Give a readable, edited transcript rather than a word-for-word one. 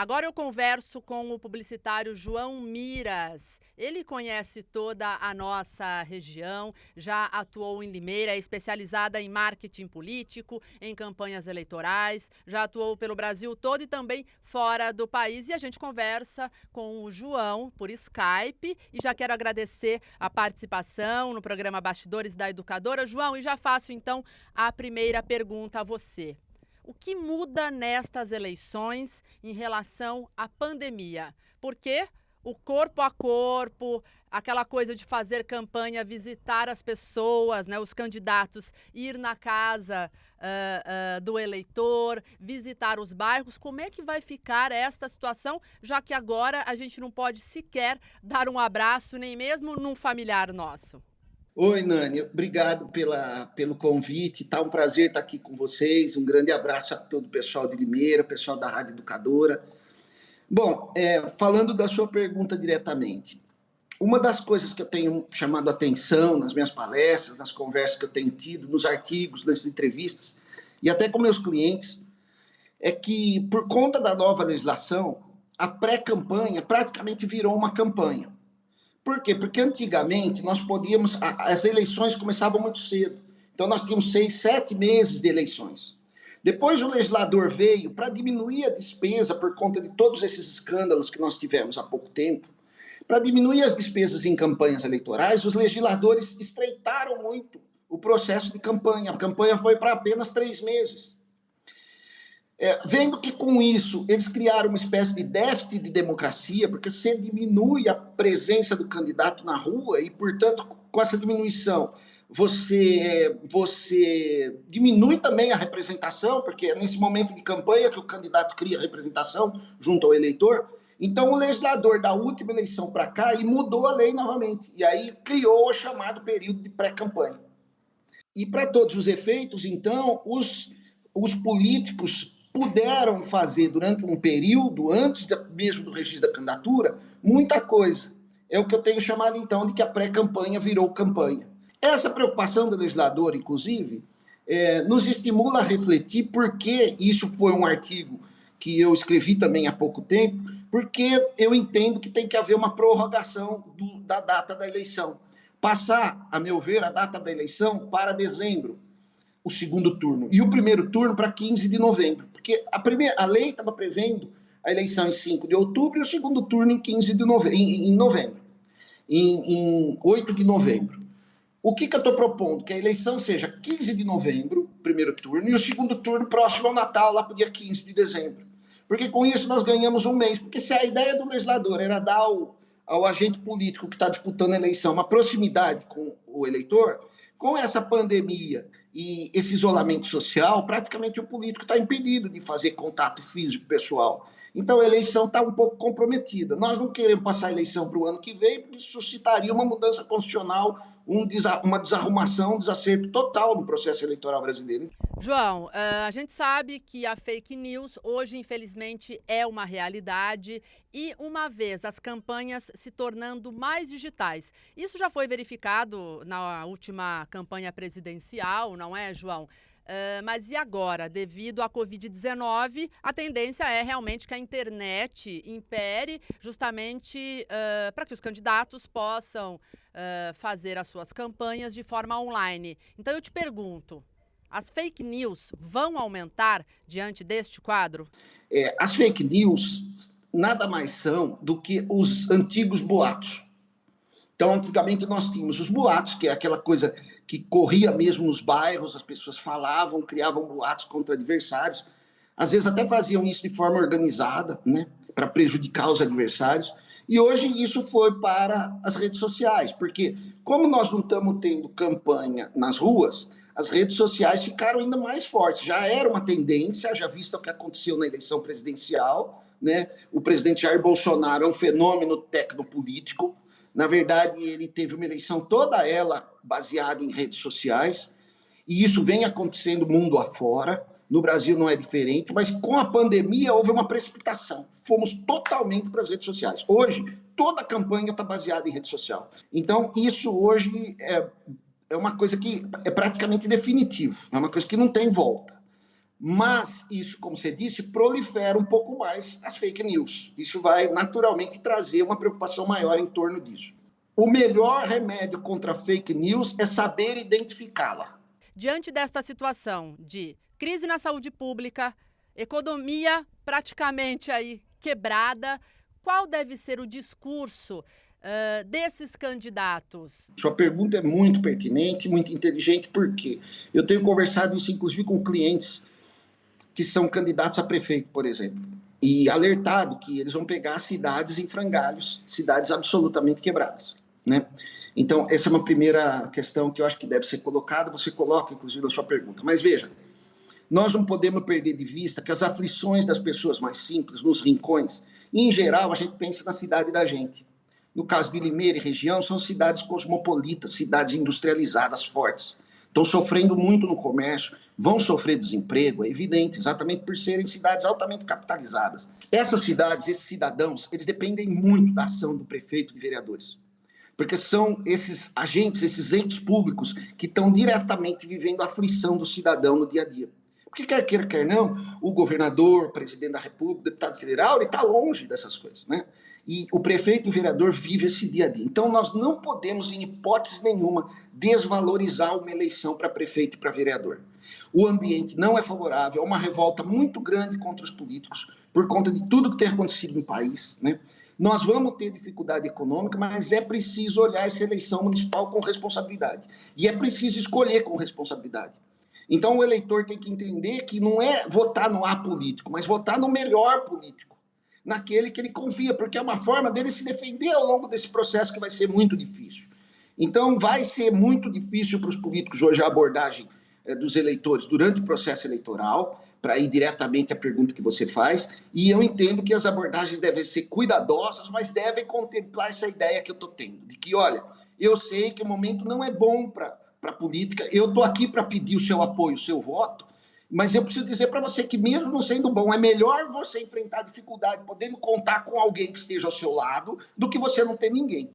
Agora eu converso com o publicitário João Miras. Ele conhece toda a nossa região, já atuou em Limeira, é especializada em marketing político, em campanhas eleitorais, já atuou pelo Brasil todo e também fora do país. E a gente conversa com o João por Skype e já quero agradecer a participação no programa Bastidores da Educadora. João, e já faço então a primeira pergunta a você. O que muda nestas eleições em relação à pandemia? Porque o corpo a corpo, aquela coisa de fazer campanha, visitar as pessoas, né, os candidatos, ir na casa do eleitor, visitar os bairros, como é que vai ficar esta situação, já que agora a gente não pode sequer dar um abraço, nem mesmo num familiar nosso? Oi, Nani, obrigado pelo convite, tá um prazer estar aqui com vocês, um grande abraço a todo o pessoal de Limeira, pessoal da Rádio Educadora. Bom, falando da sua pergunta diretamente, uma das coisas que eu tenho chamado a atenção nas minhas palestras, nas conversas que eu tenho tido, nos artigos, nas entrevistas, e até com meus clientes, é que por conta da nova legislação, a pré-campanha praticamente virou uma campanha. Por quê? Porque antigamente nós podíamos, as eleições começavam muito cedo. Então nós tínhamos 6, 7 meses de eleições. Depois o legislador veio para diminuir a despesa por conta de todos esses escândalos que nós tivemos há pouco tempo. Para diminuir as despesas em campanhas eleitorais, os legisladores estreitaram muito o processo de campanha. A campanha foi para apenas 3 meses. Vendo que com isso eles criaram uma espécie de déficit de democracia, porque você diminui a presença do candidato na rua e, portanto, com essa diminuição, você diminui também a representação, porque é nesse momento de campanha que o candidato cria representação junto ao eleitor. Então, o legislador da última eleição para cá e mudou a lei novamente, e aí criou o chamado período de pré-campanha. E para todos os efeitos, então, os políticos puderam fazer durante um período, antes mesmo do registro da candidatura, muita coisa. É o que eu tenho chamado, então, de que a pré-campanha virou campanha. Essa preocupação do legislador, inclusive, nos estimula a refletir porque isso foi um artigo que eu escrevi também há pouco tempo, porque eu entendo que tem que haver uma prorrogação da data da eleição. Passar, a meu ver, a data da eleição para dezembro, o segundo turno, e o primeiro turno para 15 de novembro, porque a lei estava prevendo a eleição em 5 de outubro e o segundo turno em 15 de novembro, em 8 de novembro. O que eu estou propondo? Que a eleição seja 15 de novembro, primeiro turno, e o segundo turno próximo ao Natal, lá para o dia 15 de dezembro. Porque com isso nós ganhamos um mês, porque se a ideia do legislador era dar ao agente político que está disputando a eleição uma proximidade com o eleitor, com essa pandemia e esse isolamento social, praticamente o político está impedido de fazer contato físico pessoal. Então a eleição está um pouco comprometida. Nós não queremos passar a eleição para o ano que vem, porque isso suscitaria uma mudança constitucional, uma desarrumação, um desacerto total no processo eleitoral brasileiro. João, a gente sabe que a fake news hoje, infelizmente, é uma realidade e, uma vez as campanhas se tornando mais digitais. Isso já foi verificado na última campanha presidencial, não é, João? Mas e agora? Devido à Covid-19, a tendência é realmente que a internet impere justamente para que os candidatos possam fazer as suas campanhas de forma online. Então eu te pergunto, as fake news vão aumentar diante deste quadro? As fake news nada mais são do que os antigos boatos. Então, antigamente nós tínhamos os boatos, que é aquela coisa que corria mesmo nos bairros, as pessoas falavam, criavam boatos contra adversários, às vezes até faziam isso de forma organizada, né, para prejudicar os adversários. E hoje isso foi para as redes sociais, porque como nós não estamos tendo campanha nas ruas, as redes sociais ficaram ainda mais fortes. Já era uma tendência, já visto o que aconteceu na eleição presidencial, né? O presidente Jair Bolsonaro é um fenômeno tecnopolítico. Na verdade, ele teve uma eleição toda ela baseada em redes sociais, e isso vem acontecendo mundo afora. No Brasil não é diferente, mas com a pandemia houve uma precipitação. Fomos totalmente para as redes sociais. Hoje, toda a campanha está baseada em rede social. Então, isso hoje é uma coisa que é praticamente definitivo, é uma coisa que não tem volta. Mas isso, como você disse, prolifera um pouco mais as fake news. Isso vai naturalmente trazer uma preocupação maior em torno disso. O melhor remédio contra a fake news é saber identificá-la. Diante desta situação de crise na saúde pública, economia praticamente aí quebrada, qual deve ser o discurso desses candidatos? Sua pergunta é muito pertinente, muito inteligente, porque eu tenho conversado isso, inclusive, com clientes que são candidatos a prefeito, por exemplo, e alertado que eles vão pegar cidades em frangalhos, cidades absolutamente quebradas, né? Então, essa é uma primeira questão que eu acho que deve ser colocada, você coloca, inclusive, na sua pergunta. Mas veja, nós não podemos perder de vista que as aflições das pessoas mais simples, nos rincões, em geral, a gente pensa na cidade da gente. No caso de Limeira e região, são cidades cosmopolitas, cidades industrializadas, fortes. Estão sofrendo muito no comércio, vão sofrer desemprego, é evidente, exatamente por serem cidades altamente capitalizadas. Essas cidades, esses cidadãos, eles dependem muito da ação do prefeito e de vereadores, porque são esses agentes, esses entes públicos que estão diretamente vivendo a aflição do cidadão no dia a dia. Porque quer queira, quer não, o governador, o presidente da República, o deputado federal, ele está longe dessas coisas, né? E o prefeito e o vereador vivem esse dia a dia. Então, nós não podemos, em hipótese nenhuma, desvalorizar uma eleição para prefeito e para vereador. O ambiente não é favorável, é uma revolta muito grande contra os políticos, por conta de tudo que tem acontecido no país, né? Nós vamos ter dificuldade econômica, mas é preciso olhar essa eleição municipal com responsabilidade. E é preciso escolher com responsabilidade. Então, o eleitor tem que entender que não é votar no apolítico, mas votar no melhor político, naquele que ele confia, porque é uma forma dele se defender ao longo desse processo que vai ser muito difícil. Então, vai ser muito difícil para os políticos hoje a abordagem dos eleitores durante o processo eleitoral, para ir diretamente à pergunta que você faz, e eu entendo que as abordagens devem ser cuidadosas, mas devem contemplar essa ideia que eu estou tendo, de que, olha, eu sei que o momento não é bom para a política, eu estou aqui para pedir o seu apoio, o seu voto, mas eu preciso dizer para você que mesmo não sendo bom, é melhor você enfrentar a dificuldade podendo contar com alguém que esteja ao seu lado do que você não ter ninguém.